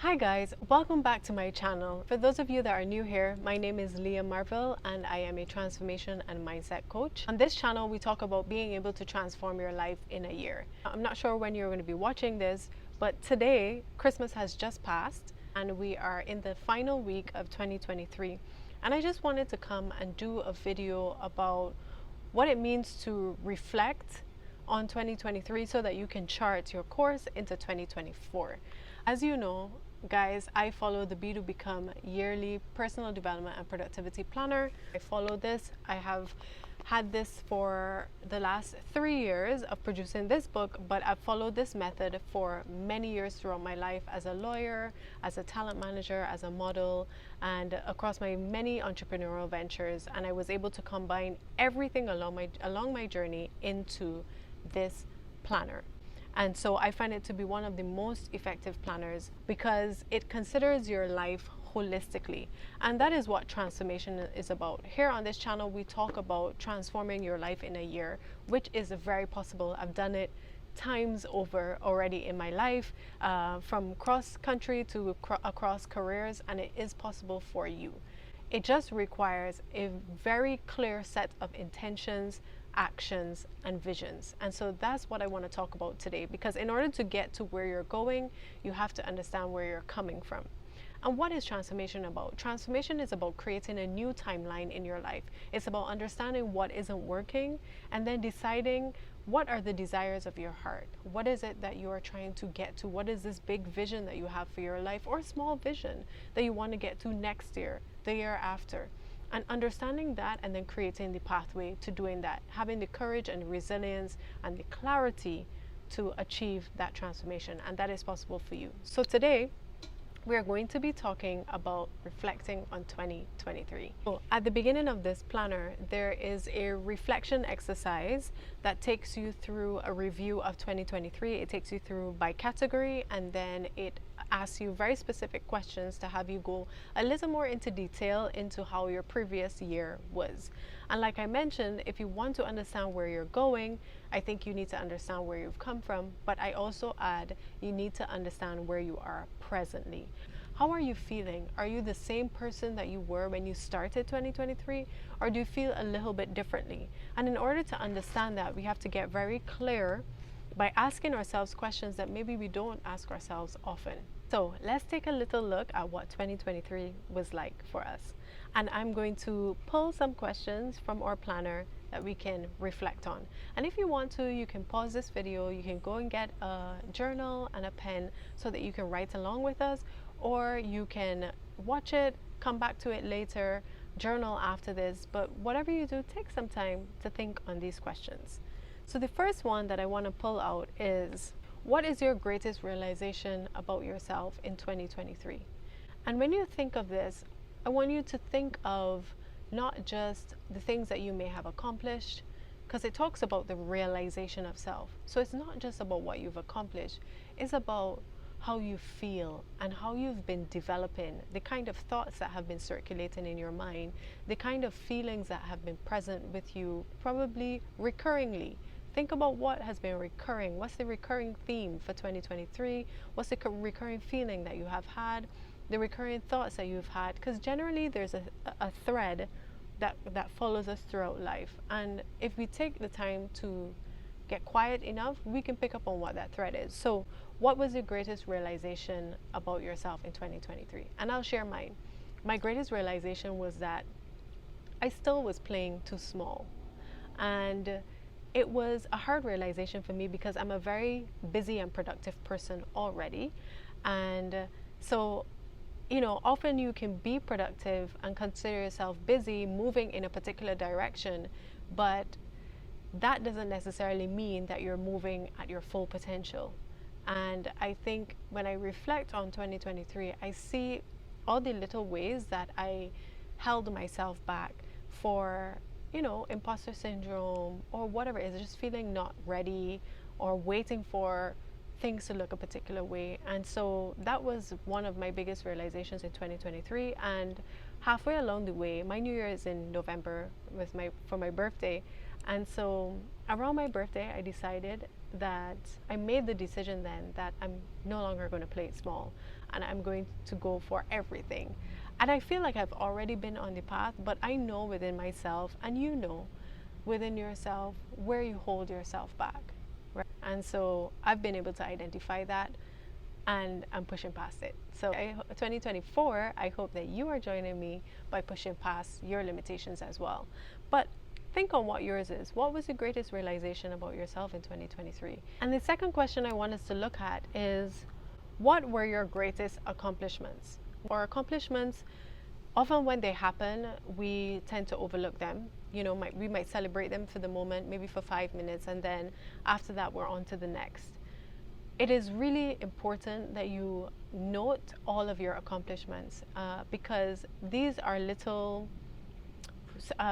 Hi guys, welcome back to my channel. For those of you that are new here, my name is Leah Marville and I am a transformation and mindset coach. On this channel, we talk about being able to transform your life in a year. I'm not sure when you're going to be watching this, but today, Christmas has just passed and we are in the final week of 2023. And I just wanted to come and do a video about what it means to reflect on 2023 so that you can chart your course into 2024. As you know, guys, I follow the BE.DO.BECOME yearly personal development and productivity planner. I follow this. I have had this for the last 3 years of producing this book, but I've followed this method for many years throughout my life as a lawyer, as a talent manager, as a model, and across my many entrepreneurial ventures. And I was able to combine everything along my journey into this planner. And so I find it to be one of the most effective planners because it considers your life holistically. And that is what transformation is about. Here on this channel, we talk about transforming your life in a year, which is very possible. I've done it times over already in my life, from cross country to across careers, and it is possible for you. It just requires a very clear set of intentions, actions, and visions. And so that's what I want to talk about today, because in order to get to where you're going, you have to understand where you're coming from. And what is transformation about? Transformation is about creating a new timeline in your life. It's about understanding what isn't working and then deciding what are the desires of your heart. What is it that you are trying to get to? What is this big vision that you have for your life, or small vision that you want to get to next year, the year after? And understanding that and then creating the pathway to doing that, having the courage and the resilience and the clarity to achieve that transformation. And that is possible for you. So today, we are going to be talking about reflecting on 2023. So at the beginning of this planner, there is a reflection exercise that takes you through a review of 2023. It takes you through by category, and then it asks you very specific questions to have you go a little more into detail into how your previous year was. And like I mentioned, if you want to understand where you're going, I think you need to understand where you've come from, but I also add you need to understand where you are presently. How are you feeling? Are you the same person that you were when you started 2023, or do you feel a little bit differently? And in order to understand that, we have to get very clear by asking ourselves questions that maybe we don't ask ourselves often. So let's take a little look at what 2023 was like for us. And I'm going to pull some questions from our planner that we can reflect on. And if you want to, you can pause this video, you can go and get a journal and a pen so that you can write along with us, or you can watch it, come back to it later, journal after this. But whatever you do, take some time to think on these questions. So the first one that I want to pull out is, what is your greatest realization about yourself in 2023? And when you think of this, I want you to think of not just the things that you may have accomplished, because it talks about the realization of self. So it's not just about what you've accomplished, it's about how you feel and how you've been developing, the kind of thoughts that have been circulating in your mind, the kind of feelings that have been present with you, probably recurringly. Think about what has been recurring. What's the recurring theme for 2023? What's the recurring feeling that you have had? The recurring thoughts that you've had? Because generally there's a thread that follows us throughout life. And if we take the time to get quiet enough, we can pick up on what that thread is. So what was your greatest realization about yourself in 2023? And I'll share mine. My greatest realization was that I still was playing too small. And it was a hard realization for me because I'm a very busy and productive person already. And so, you know, often you can be productive and consider yourself busy, moving in a particular direction, but that doesn't necessarily mean that you're moving at your full potential. And I think when I reflect on 2023, I see all the little ways that I held myself back for, you know, imposter syndrome or whatever it is, just feeling not ready or waiting for things to look a particular way. And so that was one of my biggest realizations in 2023. And halfway along the way, my New Year is in November for my birthday. And so around my birthday, I made the decision then that I'm no longer going to play it small. and I'm going to go for everything. And I feel like I've already been on the path, but I know within myself, and you know within yourself, where you hold yourself back. Right? And so I've been able to identify that, and I'm pushing past it. So 2024, I hope that you are joining me by pushing past your limitations as well. But think on what yours is. What was the greatest realization about yourself in 2023? And the second question I want us to look at is, what were your greatest accomplishments? Or accomplishments, often when they happen, we tend to overlook them. You know, we might celebrate them for the moment, maybe for 5 minutes, and then after that, we're on to the next. It is really important that you note all of your accomplishments because these are little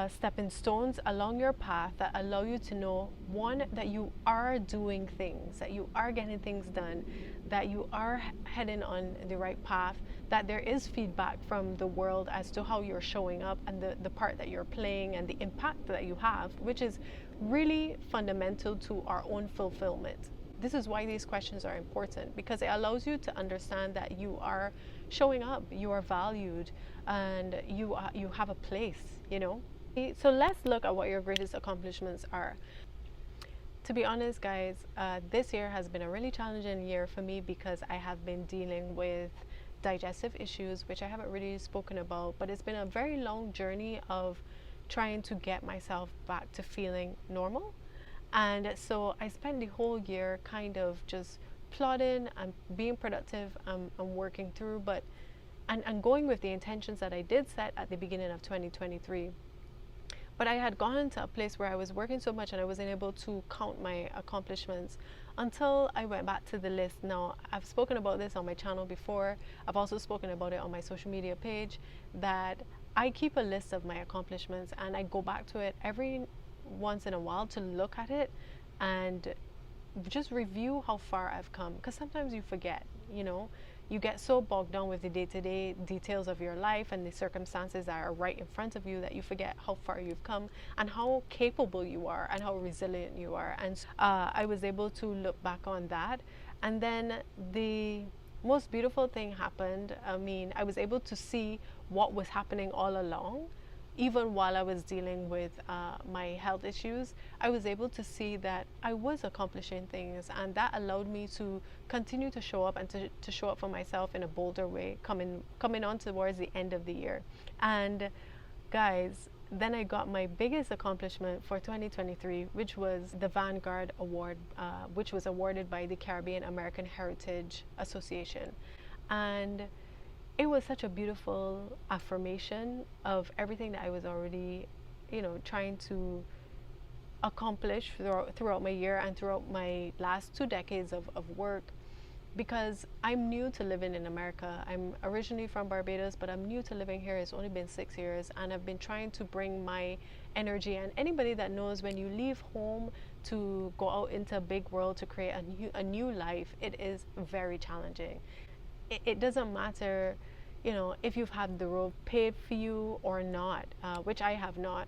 stepping stones along your path that allow you to know, one, that you are doing things, that you are getting things done, that you are heading on the right path, that there is feedback from the world as to how you're showing up and the part that you're playing and the impact that you have, which is really fundamental to our own fulfillment. This is why these questions are important, because it allows you to understand that you are showing up, you are valued, and you have a place, you know. So let's look at what your greatest accomplishments are. To be honest, guys, this year has been a really challenging year for me because I have been dealing with digestive issues, which I haven't really spoken about, but it's been a very long journey of trying to get myself back to feeling normal. And so I spent the whole year kind of just plodding and being productive and working through, and going with the intentions that I did set at the beginning of 2023. But I had gone to a place where I was working so much and I wasn't able to count my accomplishments until I went back to the list. Now, I've spoken about this on my channel before. I've also spoken about it on my social media page, that I keep a list of my accomplishments and I go back to it every once in a while to look at it and just review how far I've come, because sometimes you forget, you know, you get so bogged down with the day-to-day details of your life and the circumstances that are right in front of you that you forget how far you've come and how capable you are and how resilient you are. And I was able to look back on that, and then the most beautiful thing happened. I mean, I was able to see what was happening all along. Even while I was dealing with my health issues, I was able to see that I was accomplishing things, and that allowed me to continue to show up and to show up for myself in a bolder way coming on towards the end of the year. And guys, then I got my biggest accomplishment for 2023, which was the Vanguard Award, which was awarded by the Caribbean American Heritage Association. And it was such a beautiful affirmation of everything that I was already, you know, trying to accomplish throughout my year and throughout my last 2 decades of work, because I'm new to living in America. I'm originally from Barbados, but I'm new to living here. It's only been 6 years, and I've been trying to bring my energy. And anybody that knows, when you leave home to go out into a big world to create a new life, it is very challenging. It doesn't matter, you know, if you've had the road paved for you or not, which I have not.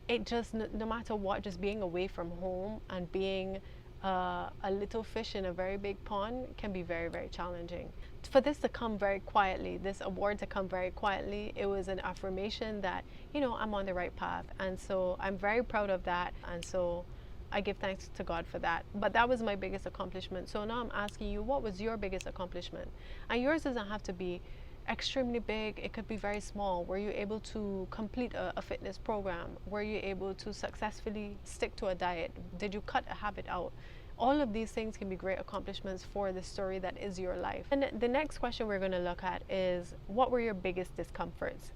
It just, no matter what, just being away from home and being a little fish in a very big pond can be very, very challenging. For this to come very quietly, this award to come very quietly, it was an affirmation that, you know, I'm on the right path. And so I'm very proud of that. And so I give thanks to God for that. But that was my biggest accomplishment. So now I'm asking you, what was your biggest accomplishment? And yours doesn't have to be extremely big. It could be very small. Were you able to complete a fitness program? Were you able to successfully stick to a diet? Did you cut a habit out? All of these things can be great accomplishments for the story that is your life. And the next question we're going to look at is, what were your biggest discomforts?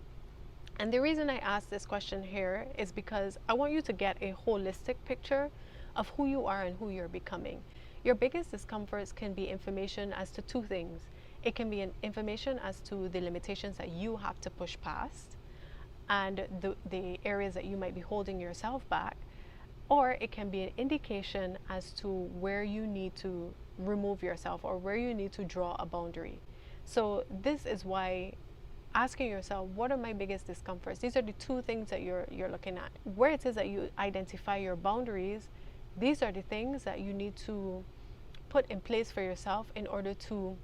And the reason I ask this question here is because I want you to get a holistic picture of who you are and who you're becoming. Your biggest discomforts can be information as to 2 things. It can be an information as to the limitations that you have to push past and the areas that you might be holding yourself back, or it can be an indication as to where you need to remove yourself or where you need to draw a boundary. So this is why asking yourself, what are my biggest discomforts? These are the 2 things that you're looking at. Where it is that you identify your boundaries, these are the things that you need to put in place for yourself in order to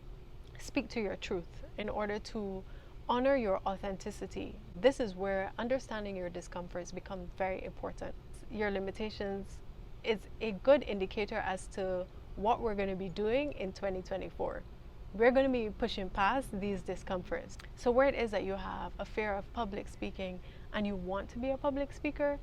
speak to your truth, in order to honor your authenticity. This is where understanding your discomforts become very important. Your limitations is a good indicator as to what we're going to be doing in 2024. We're going to be pushing past these discomforts. So where it is that you have a fear of public speaking and you want to be a public speaker,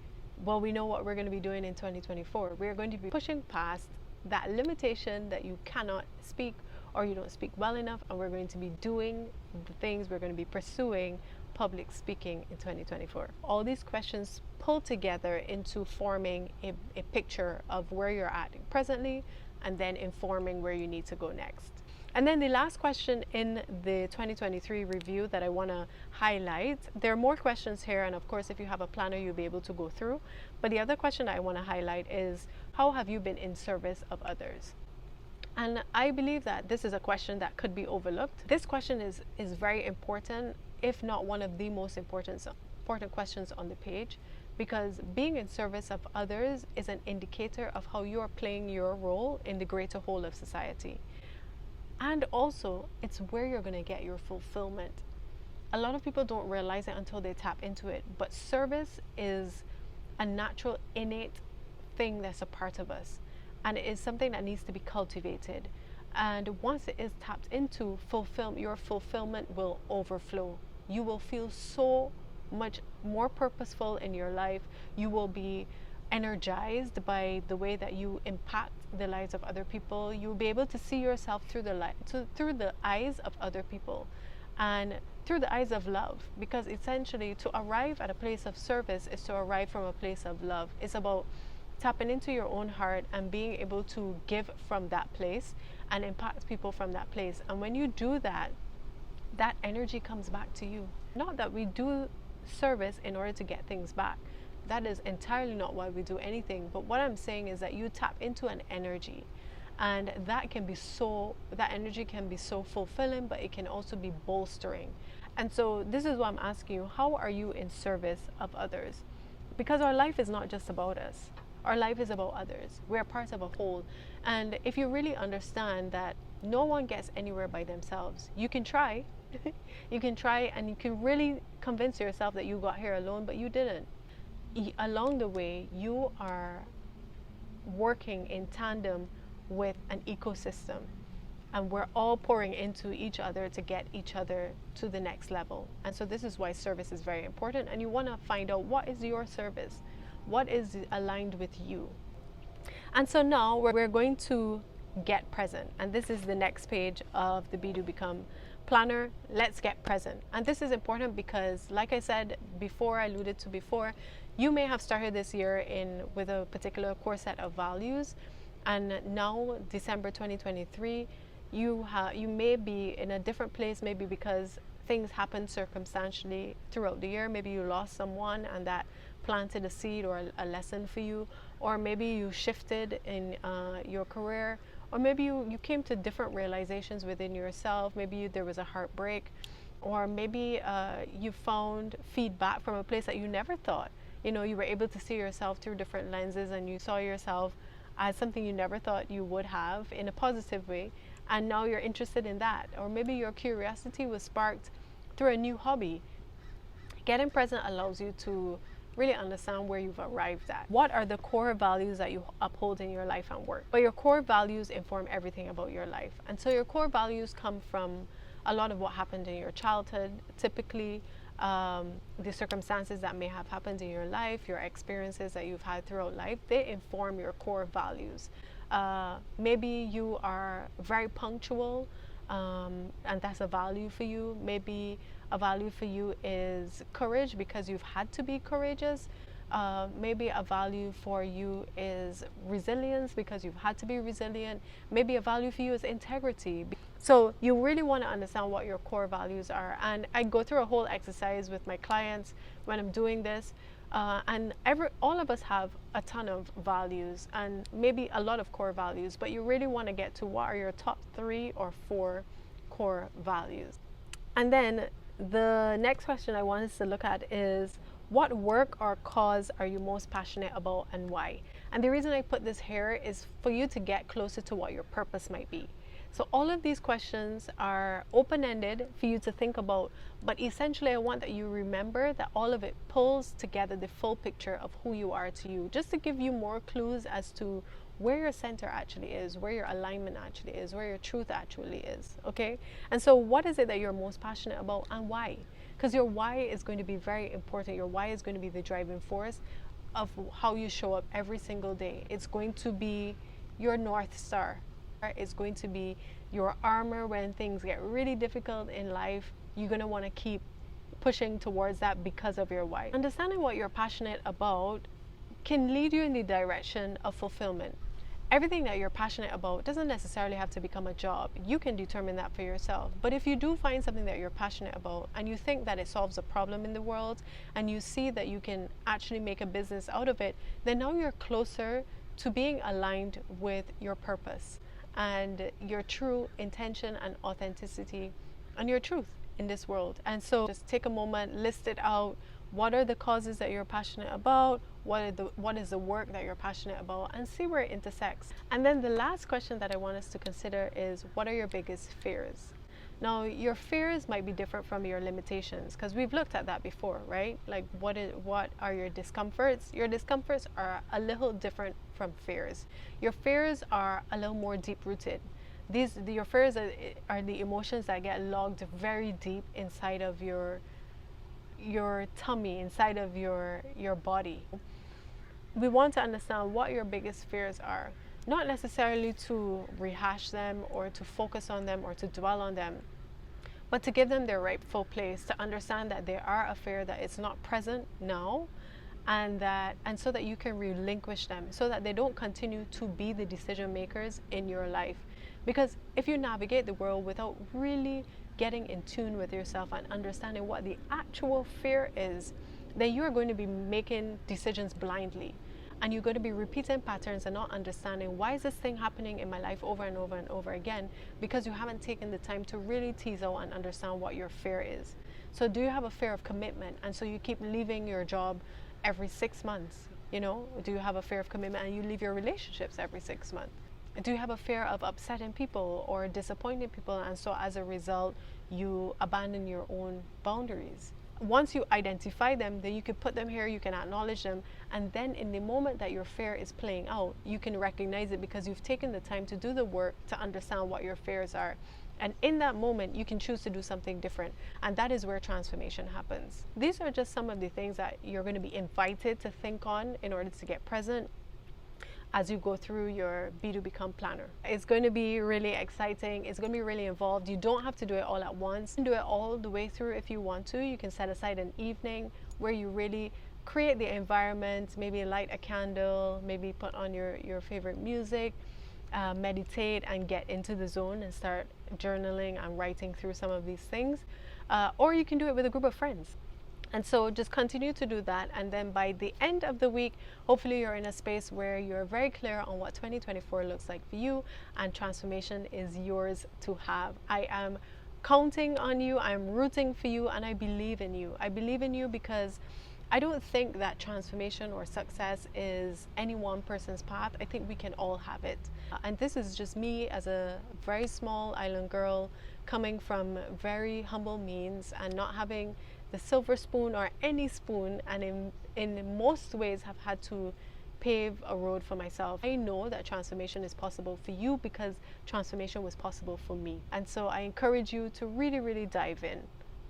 well, we know what we're going to be doing in 2024. We're going to be pushing past that limitation that you cannot speak or you don't speak well enough, and we're going to be doing the things, we're going to be pursuing public speaking in 2024. All these questions pull together into forming a picture of where you're at presently, and then informing where you need to go next. And then the last question in the 2023 review that I want to highlight, there are more questions here, and of course if you have a planner you'll be able to go through, but the other question I want to highlight is, how have you been in service of others? And I believe that this is a question that could be overlooked. This question is very important, if not one of the most important questions on the page, because being in service of others is an indicator of how you are playing your role in the greater whole of society. And also, it's where you're going to get your fulfillment. A lot of people don't realize it until they tap into it, but service is a natural, innate thing that's a part of us. And it is something that needs to be cultivated. And once it is tapped into, your fulfillment will overflow. You will feel so much more purposeful in your life. You will be energized by the way that you impact the lives of other people. You'll be able to see yourself through the eyes of other people, and through the eyes of love, because essentially to arrive at a place of service is to arrive from a place of love. It's about tapping into your own heart and being able to give from that place and impact people from that place. And when you do that, that energy comes back to you. Not that we do service in order to get things back. That is entirely not why we do anything. But what I'm saying is that you tap into an energy, and that energy can be so fulfilling, but it can also be bolstering. And so this is what I'm asking you: how are you in service of others? Because our life is not just about us. Our life is about others. We're part of a whole. And if you really understand that no one gets anywhere by themselves, you can try. You can try, and you can really convince yourself that you got here alone, but you didn't. Along the way, you are working in tandem with an ecosystem, and we're all pouring into each other to get each other to the next level. And so this is why service is very important, and you want to find out what is your service, what is aligned with you. And so now we're going to get present, and this is the next page of the BE.DO.BECOME planner. Let's get present. And this is important because, like I said before, I alluded to before, you may have started this year with a particular core set of values, and now December 2023, you may be in a different place, maybe because things happen circumstantially throughout the year. Maybe you lost someone and that planted a seed or a lesson for you, or maybe you shifted in your career, or maybe you came to different realizations within yourself. Maybe there was a heartbreak, or maybe you found feedback from a place that you never thought. You were able to see yourself through different lenses, and you saw yourself as something you never thought you would have in a positive way, and now you're interested in that. Or maybe your curiosity was sparked through a new hobby. Getting present allows you to really understand where you've arrived at. What are the core values that you uphold in your life and work? But your core values inform everything about your life. And so your core values come from a lot of what happened in your childhood, typically the circumstances that may have happened in your life, your experiences that you've had throughout life, they inform your core values. Maybe you are very punctual, and that's a value for you. Maybe a value for you is courage because you've had to be courageous. Maybe a value for you is resilience because you've had to be resilient. Maybe a value for you is integrity. So you really want to understand what your core values are. And I go through a whole exercise with my clients when I'm doing this. And all of us have a ton of values and maybe a lot of core values, but you really want to get to what are your top 3 or 4 core values. And then the next question I want us to look at is, what work or cause are you most passionate about and why? And the reason I put this here is for you to get closer to what your purpose might be. So all of these questions are open-ended for you to think about, but essentially I want that you remember that all of it pulls together the full picture of who you are to you, just to give you more clues as to where your center actually is, where your alignment actually is, where your truth actually is, okay? And so what is it that you're most passionate about and why? Because your why is going to be very important. Your why is going to be the driving force of how you show up every single day. It's going to be your North Star. It's going to be your armor when things get really difficult in life. You're going to want to keep pushing towards that because of your why. Understanding what you're passionate about can lead you in the direction of fulfillment. Everything that you're passionate about doesn't necessarily have to become a job. You can determine that for yourself. But if you do find something that you're passionate about and you think that it solves a problem in the world and you see that you can actually make a business out of it, then now you're closer to being aligned with your purpose and your true intention and authenticity and your truth in this world. And so just take a moment, list it out. What are the causes that you're passionate about? What is the work that you're passionate about? And see where it intersects. And then the last question that I want us to consider is, what are your biggest fears? Now, your fears might be different from your limitations, because we've looked at that before, right? Like, what are your discomforts? Your discomforts are a little different from fears. Your fears are a little more deep-rooted. Your fears are the emotions that get logged very deep inside of your tummy, inside of your body. We want to understand what your biggest fears are, not necessarily to rehash them or to focus on them or to dwell on them, but to give them their rightful place, to understand that they are a fear, that it's not present now, and so that you can relinquish them, so that they don't continue to be the decision makers in your life. Because if you navigate the world without really getting in tune with yourself and understanding what the actual fear is, then you are going to be making decisions blindly. And you're going to be repeating patterns and not understanding, why is this thing happening in my life over and over and over again? Because you haven't taken the time to really tease out and understand what your fear is. So do you have a fear of commitment? And so you keep leaving your job every 6 months, you know? Do you have a fear of commitment and you leave your relationships every 6 months? Do you have a fear of upsetting people or disappointing people, and so as a result you abandon your own boundaries? Once you identify them, then you can put them here, you can acknowledge them, and then in the moment that your fear is playing out, you can recognize it because you've taken the time to do the work to understand what your fears are. And in that moment, you can choose to do something different. And that is where transformation happens. These are just some of the things that you're going to be invited to think on in order to get present as you go through your BE.DO.BECOME planner. It's going to be really exciting. It's going to be really involved. You don't have to do it all at once. You can do it all the way through if you want to. You can set aside an evening where you really create the environment, maybe light a candle, maybe put on your favorite music, meditate and get into the zone and start journaling and writing through some of these things. Or you can do it with a group of friends. And so just continue to do that, and then by the end of the week, hopefully you're in a space where you're very clear on what 2024 looks like for you, and transformation is yours to have. I am counting on you, I'm rooting for you, and I believe in you. I believe in you because I don't think that transformation or success is any one person's path. I think we can all have it. And this is just me as a very small island girl coming from very humble means and not having the silver spoon or any spoon, and in most ways have had to pave a road for myself. I know that transformation is possible for you because transformation was possible for me. And so I encourage you to really, really dive in,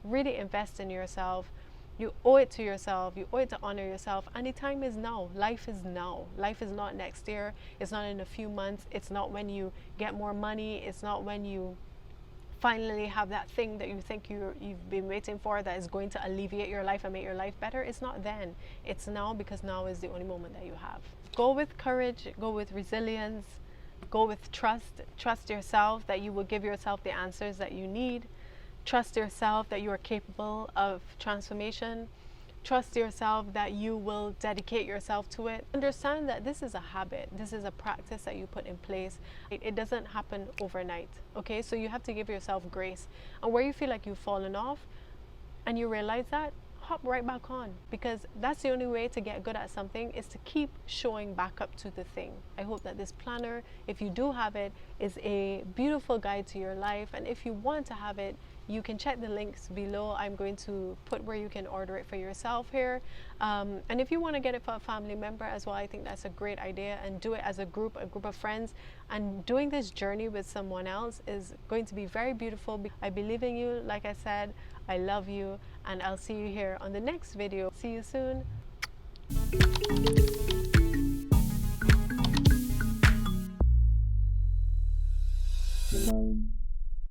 really invest in yourself. You owe it to yourself, you owe it to honor yourself, and the time is now. Life is now. Life is not next year, it's not in a few months, it's not when you get more money, it's not when you finally have that thing that you think you've been waiting for that is going to alleviate your life and make your life better. It's not then, it's now, because now is the only moment that you have. Go with courage, go with resilience, go with trust. Trust yourself that you will give yourself the answers that you need. Trust yourself that you are capable of transformation. Trust yourself that you will dedicate yourself to it. Understand that this is a habit. This is a practice that you put in place. It doesn't happen overnight, okay? So you have to give yourself grace. And where you feel like you've fallen off and you realize that, hop right back on, because that's the only way to get good at something, is to keep showing back up to the thing. I hope that this planner, if you do have it, is a beautiful guide to your life, and if you want to have it, you can check the links below. I'm going to put where you can order it for yourself here, and if you want to get it for a family member as well, I think that's a great idea, and do it as a group of friends. And doing this journey with someone else is going to be very beautiful. I believe in you. Like I said, I love you, and I'll see you here on the next video. See you soon.